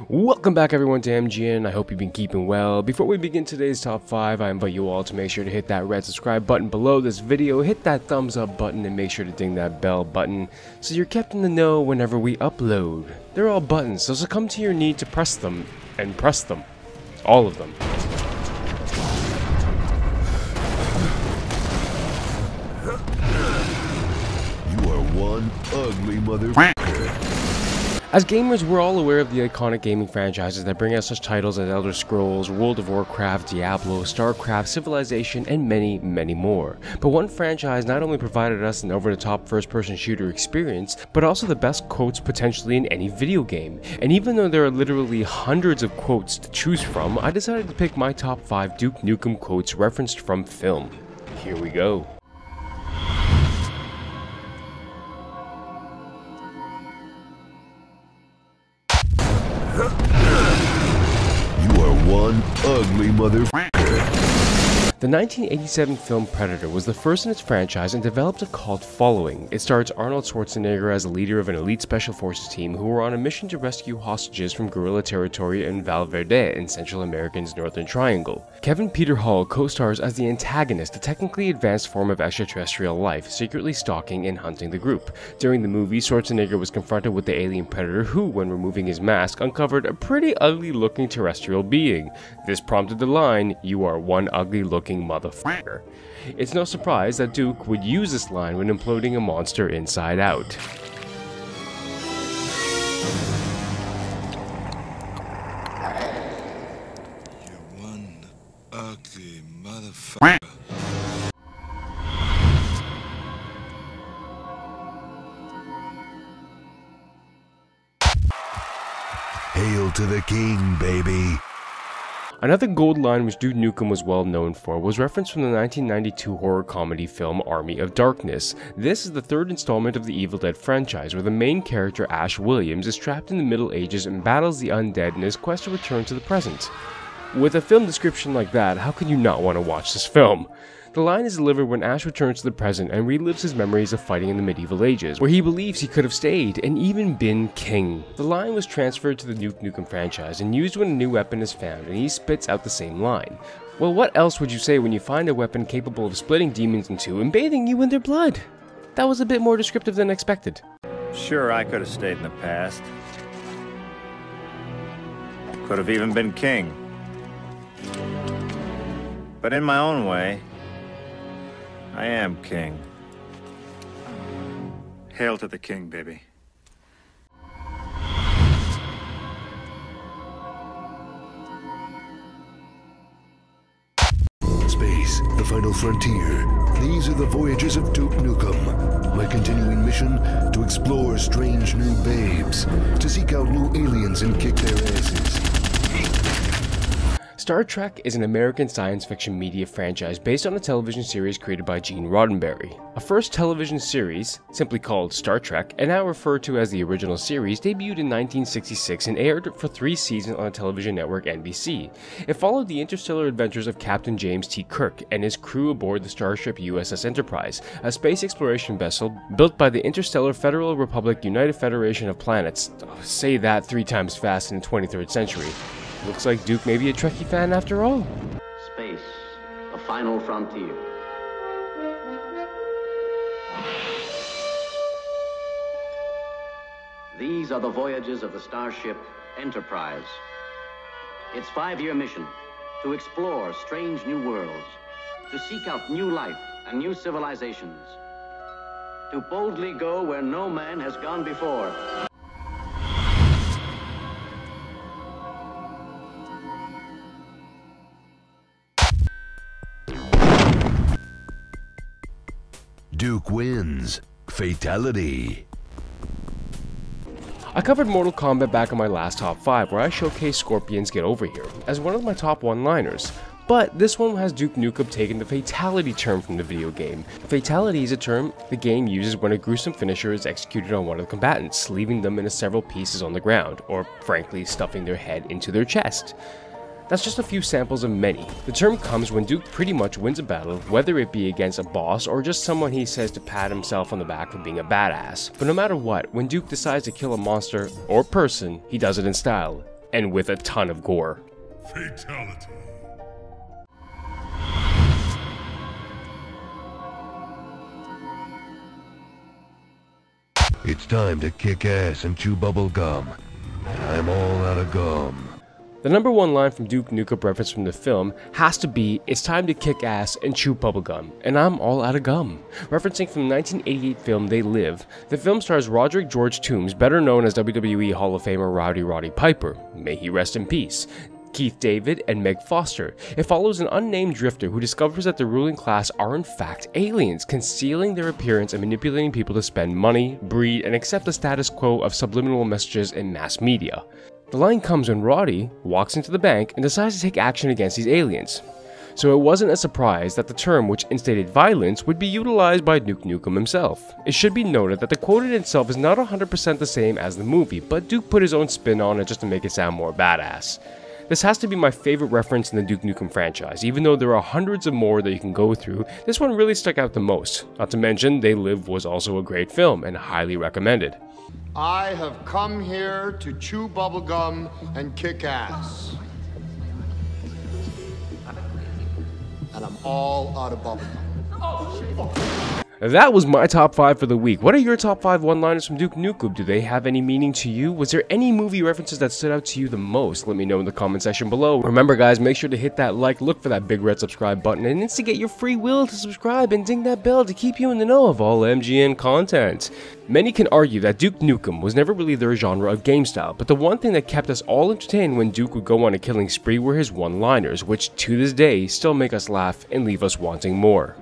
Welcome back everyone to MGN. I hope you've been keeping well. Before we begin today's top 5, I invite you all to make sure to hit that red subscribe button below this video, hit that thumbs up button, and make sure to ding that bell button so you're kept in the know whenever we upload. They're all buttons, so succumb to your need to press them, and press them. All of them. You are one ugly motherfucker. As gamers, we're all aware of the iconic gaming franchises that bring us such titles as Elder Scrolls, World of Warcraft, Diablo, StarCraft, Civilization, and many, many more. But one franchise not only provided us an over-the-top first-person shooter experience, but also the best quotes potentially in any video game. And even though there are literally hundreds of quotes to choose from, I decided to pick my top 5 Duke Nukem quotes referenced from film. Here we go. One ugly motherfucker. The 1987 film Predator was the first in its franchise and developed a cult following. It stars Arnold Schwarzenegger as a leader of an elite special forces team who were on a mission to rescue hostages from guerrilla territory in Valverde in Central America's Northern Triangle. Kevin Peter Hall co-stars as the antagonist, a technically advanced form of extraterrestrial life, secretly stalking and hunting the group. During the movie, Schwarzenegger was confronted with the alien Predator who, when removing his mask, uncovered a pretty ugly-looking terrestrial being. This prompted the line, "You are one ugly-looking motherfucker." It's no surprise that Duke would use this line when imploding a monster inside out. You're one ugly motherfucker. Hail to the king, baby. Another gold line which Duke Nukem was well known for was referenced from the 1992 horror comedy film Army of Darkness. This is the third installment of the Evil Dead franchise, where the main character Ash Williams is trapped in the Middle Ages and battles the undead in his quest to return to the present. With a film description like that, how could you not want to watch this film? The line is delivered when Ash returns to the present and relives his memories of fighting in the medieval ages, where he believes he could have stayed and even been king. The line was transferred to the Duke Nukem franchise and used when a new weapon is found, and he spits out the same line. Well, what else would you say when you find a weapon capable of splitting demons in two and bathing you in their blood? That was a bit more descriptive than expected. Sure, I could have stayed in the past. Could have even been king. But in my own way, I am king. Hail to the king, baby. Space, the final frontier. These are the voyages of Duke Nukem. My continuing mission, to explore strange new babes, to seek out new aliens and kick their asses. Star Trek is an American science fiction media franchise based on a television series created by Gene Roddenberry. A first television series, simply called Star Trek, and now referred to as the original series, debuted in 1966 and aired for 3 seasons on the television network NBC. It followed the interstellar adventures of Captain James T. Kirk and his crew aboard the starship USS Enterprise, a space exploration vessel built by the Interstellar Federal Republic United Federation of Planets. Say that 3 times fast in the 23rd century. Looks like Duke may be a Trekkie fan after all. Space, the final frontier. These are the voyages of the starship Enterprise. Its 5-year mission, to explore strange new worlds, to seek out new life and new civilizations, to boldly go where no man has gone before. Duke wins. Fatality. I covered Mortal Kombat back in my last top 5, where I showcased Scorpion's Get Over Here as one of my top one-liners. But this one has Duke Nukem taking the fatality term from the video game. Fatality is a term the game uses when a gruesome finisher is executed on one of the combatants, leaving them in several pieces on the ground, or frankly stuffing their head into their chest. That's just a few samples of many. The term comes when Duke pretty much wins a battle, whether it be against a boss or just someone he says to pat himself on the back for being a badass. But no matter what, when Duke decides to kill a monster or person, he does it in style, and with a ton of gore. Fatality. It's time to kick ass and chew bubble gum. I'm all out of gum. The number one line from Duke Nukem reference from the film has to be, "It's time to kick ass and chew bubblegum, and I'm all out of gum." Referencing from the 1988 film They Live, the film stars Roderick George Toombs, better known as WWE Hall of Famer Roddy Piper, may he rest in peace, Keith David, and Meg Foster. It follows an unnamed drifter who discovers that the ruling class are in fact aliens, concealing their appearance and manipulating people to spend money, breed, and accept the status quo of subliminal messages in mass media. The line comes when Roddy walks into the bank and decides to take action against these aliens. So it wasn't a surprise that the term, which instated violence, would be utilized by Duke Nukem himself. It should be noted that the quote in itself is not 100% the same as the movie, but Duke put his own spin on it just to make it sound more badass. This has to be my favorite reference in the Duke Nukem franchise. Even though there are hundreds of more that you can go through, this one really stuck out the most. Not to mention, They Live was also a great film and highly recommended. I have come here to chew bubblegum and kick ass. And I'm all out of bubblegum. That was my top 5 for the week. What are your top 5 one-liners from Duke Nukem? Do they have any meaning to you? Was there any movie references that stood out to you the most? Let me know in the comment section below. Remember guys, make sure to hit that like, look for that big red subscribe button, and instigate your free will to subscribe and ding that bell to keep you in the know of all MGN content. Many can argue that Duke Nukem was never really their genre of game style, but the one thing that kept us all entertained when Duke would go on a killing spree were his one-liners, which to this day still make us laugh and leave us wanting more.